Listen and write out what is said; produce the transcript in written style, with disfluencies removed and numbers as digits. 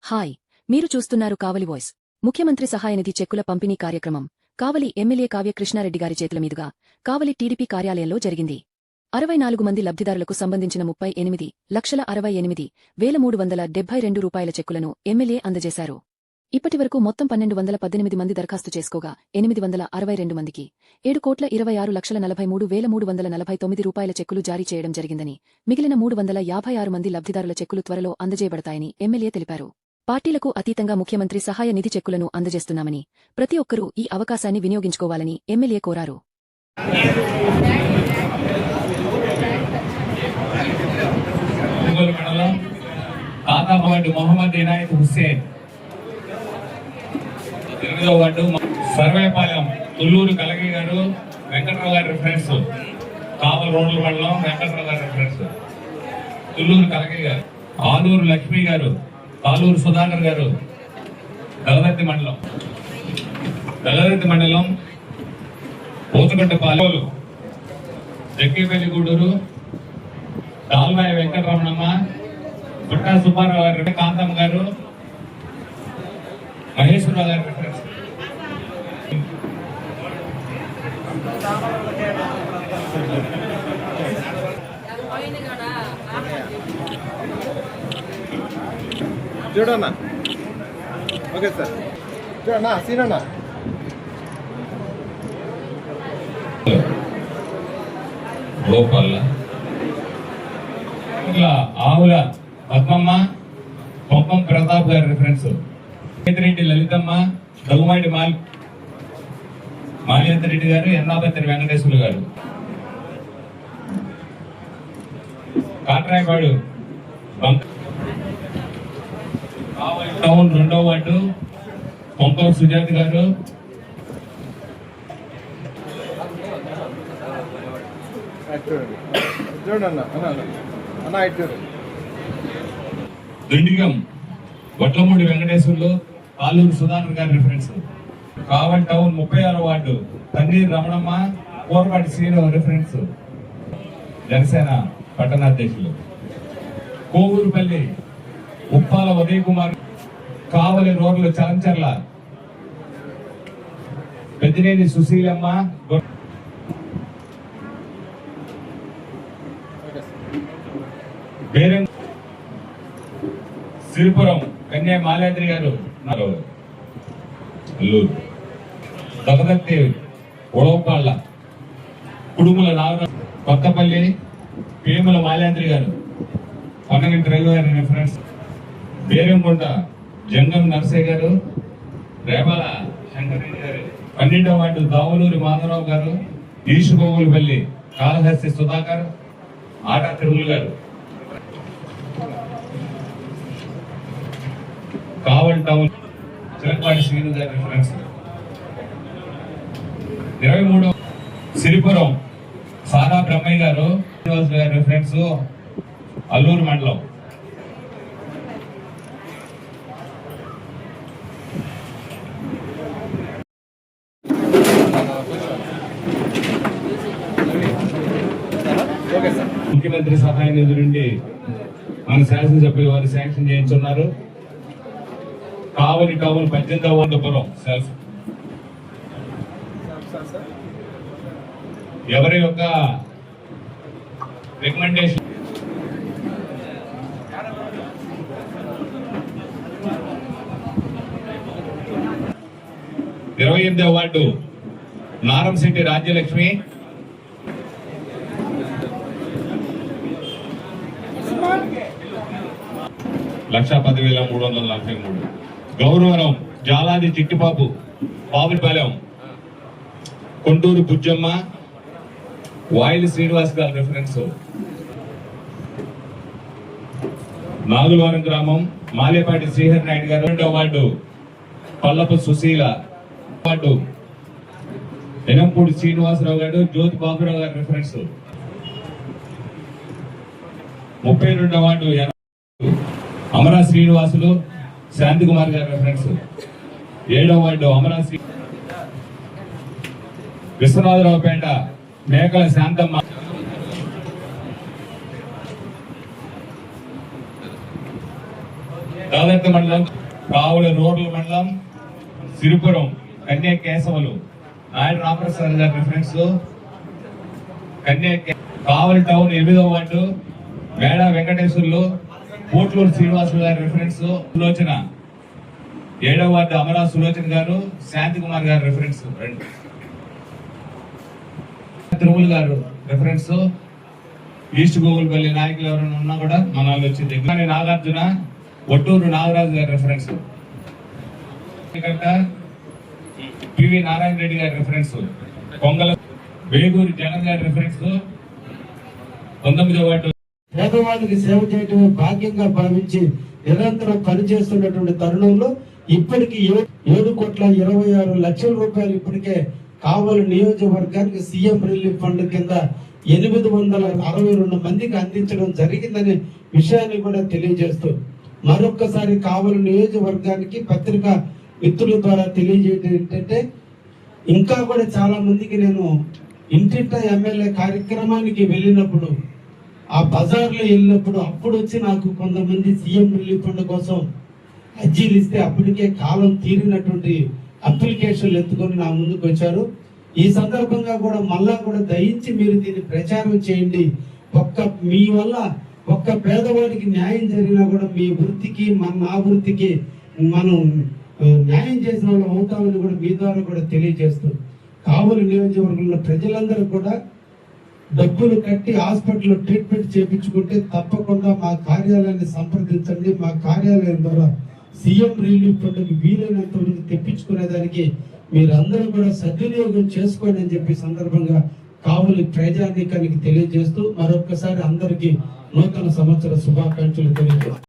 Hi, మీరు చూస్తున్నారు కావలి voice. ముఖ్యమంత్రి సహాయనిధి చెక్కుల పంపిణీ కార్యక్రమం కావలి ఎమ్మెల్యే కావ్య కృష్ణారెడ్డి గారి చేతుల మీదుగా కావలి టీడీపీ కార్యాలయంలో జరిగింది. 64 మంది లబ్ధిదారులకు సంబంధించిన 38,68,372 రూపాయల చెక్కులను ఎమ్మెల్యే అందజేశారు. ఇప్పటివరకు మొత్తం 1218 మంది దరఖాస్తు చేసుకోగా 862 మందికి 7,26,43,349 రూపాయల చెక్కులు జారీ చేయడం జరిగిందని, మిగిలిన 356 మంది లబ్ధిదారుల చెక్కులు త్వరలో అందజేయబడతాయని ఎమ్మెల్యే తెలిపారు. పార్టీలకు అతీతంగా ముఖ్యమంత్రి సహాయ నిధి చెక్కులను అందజేస్తున్నామని, ప్రతి ఒక్కరూ ఈ అవకాశాన్ని వినియోగించుకోవాలని ఎమ్మెల్యే కోరారు. సర్వేపాలెం తుల్లూరు కలగి గారు, వెంకట్రావు గారి రిఫరెన్స్. కావలి రోడ్ల మండలం వెంకట్రావు గారి రిఫరెన్స్. తుల్లూరు కలగి గారు. ఆలూరు లక్ష్మి గారు, కాలూరు సుధాకర్ గారు, దళదత్తి మండలం పోతుగొట్టపాలెం, జక్కిపల్లి గూడూరు, దాల్వాయి వెంకటరమణమ్మ, గుట్టా సుబ్బారావు గారు, కాంతమ్మ గారు, మహేశ్వరరావు గారి రిఫరెన్స్. చూడన్నా, ఓకే సార్, చూడన్నా సీనన్నా. గోపాల ఆవుల పద్మమ్మ, పొప్పం ప్రతాప్ గారి రిఫరెన్స్. రెడ్డి లలితమ్మ, దగుమాటి మాల్యంతరెడ్డి గారు, ఎన్నాపత్రి వెంకటేశ్వర్లు గారు. కాట్రాయపాడు టౌన్ 2వ వార్డు పొంపం సుజాత్ గారు. దుండిగం వడ్లమూడి వెంకటేశ్వర్లు, కాలూరు సుధాకర్ గారి రిఫరెన్స్. కావలి టౌన్ 36వ వార్డు తన్నీరు రమణమ్మ, కోరపాటి శ్రీను రిఫరెన్స్. జనసేన పట్టణాధ్యక్షులు. కోవూరుపల్లి ఉప్పాల ఉదయ్ కుమార్, కావలి రోడ్లు చలంచర్ల పెద్దినేని సుశీలమ్మ, సిరిపురం కన్యా మాల్యాద్రి గారు, దగదత్తి ఉడవపాళ్ళ, కుడుముల నాగ, కొత్తపల్లి పేముల మాల్యాద్రి గారు, పన్నగంటి రవి గారి రిఫరెన్స్. బేరంకొండ జంగం నర్సయ్య గారు, రేపాల శంకరెడ్డి గారు. 12వ వార్డు దావులూరి మాధవరావు గారు, ఈశుగోగులపల్లి కాళహస్తి సుధాకర్, ఆటా తిరుమల గారు. కావలి టౌన్ చిరపాటి శ్రీను గారి రిఫరెన్స్. 23వ సిరిపురం సాదా బ్రహ్మయ్య గారు, శ్రీనివాస్ గారి రిఫరెన్స్, అల్లూరు మండలం. ముఖ్యమంత్రి సహాయ నిధి నుండి మన శాసనసభ్యులు వారు శాంక్షన్ చేయించున్నారు. కావలి టౌన్ 18వ వార్డుపురం సెల్ఫ్. ఎవరి యొక్క రికమెండేషన్ 28వ వార్డు నారంశెట్టి రాజ్యలక్ష్మి, 1,10,343. గౌరవరం జాలాది చిట్టిబాబు, బాబులపాలెం, కొండూరు బుజ్జమ్మ, వాయిలి శ్రీనివాస్ గారి రిఫరెన్స్. నాగులవరం గ్రామం మాలేపాటి శ్రీహరి నాయుడు గారు. 2వ వార్డు పల్లపు సుశీల, వార్డు ఎనంపూడి శ్రీనివాసరావు గారు, జ్యోతి బాబురావు గారి రిఫరెన్స్. 32వ వార్డు అమరా శ్రీనివాసులు, శాంతికుమార్ గారి రిఫరెన్స్. 7వ వార్డు అమరా శ్రీ విశ్వనాథరావుపేట మేకల శాంతమ్మ, దాదర్తి మండలం, కావుల రోడ్ల మండలం, సిరిపురం కన్యా కేశవులు నాయుడు రామప్రసాద్ గారి రిఫరెన్స్, కావలి టౌన్ 8వ వార్డు మేడా వెంకటేశ్వర్లు, పోట్లూరు శ్రీనివాసులు గారి రిఫరెన్స్, సులోచన 7వ వార్డు అమరా సులోచన గారు, శాంతి కుమార్ గారి రిఫరెన్స్, తిరుమల గారు రిఫరెన్స్, ఈస్ట్ గోగులపల్లి నాయకులు ఎవరైనా ఉన్నా కూడా మన వాళ్ళు వచ్చింది. నాగార్జున, ఒట్టూరు నాగరాజు గారి రిఫరెన్స్, పివి నారాయణ రెడ్డి గారి రిఫరెన్స్, కొంగల వేగూరి జగన్ గారి రిఫరెన్స్, 19వ వార్డు. పేదవాళ్ళకి సేవ చేయటమే భాగ్యంగా భావించి నిరంతరం పనిచేస్తున్నటువంటి తరుణంలో ఇప్పటికి 7,26,00,000 రూపాయలు ఇప్పటికే కావలి నియోజకవర్గానికి సీఎం రిలీఫ్ ఫండ్ కింద 862 మందికి అందించడం జరిగిందనే విషయాన్ని కూడా తెలియజేస్తూ మరొక్కసారి కావలి నియోజకవర్గానికి పత్రికా మిత్రుల ద్వారా తెలియజేయడం ఏంటంటే, ఇంకా కూడా చాలా మందికి నేను ఇంటింట ఎమ్మెల్యే కార్యక్రమానికి వెళ్ళినప్పుడు, ఆ బజార్లో వెళ్ళినప్పుడు అప్పుడు వచ్చి నాకు కొంతమంది సీఎం రిలీఫ్ ఫండ్ కోసం అర్జీలు ఇస్తే అప్పటికే కాలం తీరినటువంటి అప్లికేషన్లు ఎత్తుకొని నా ముందుకు వచ్చారు. ఈ సందర్భంగా కూడా మళ్ళా కూడా దయించి మీరు దీన్ని ప్రచారం చేయండి. మీ వల్ల ఒక్క పేదవాడికి న్యాయం జరిగినా కూడా మీ వృత్తికి నా వృత్తికి మనం న్యాయం చేసిన వాళ్ళు అవుతామని కూడా మీ ద్వారా కూడా తెలియజేస్తూ, కావలి నియోజకవర్గంలో ప్రజలందరూ కూడా డబ్బులు కట్టి హాస్పిటల్లో ట్రీట్మెంట్ చేయించుకుంటే తప్పకుండా మా కార్యాలయాన్ని సంప్రదించండి. మా కార్యాలయం ద్వారా సీఎం రిలీఫ్ ఫండ్కి వీలైనంత వరకు తెప్పించుకునేదానికి మీరందరూ కూడా సద్వినియోగం చేసుకోండి అని చెప్పి సందర్భంగా కావలి ప్రజానీకానికి తెలియజేస్తూ మరొక్కసారి అందరికీ నూతన సంవత్సర శుభాకాంక్షలు తెలియజేస్తాను.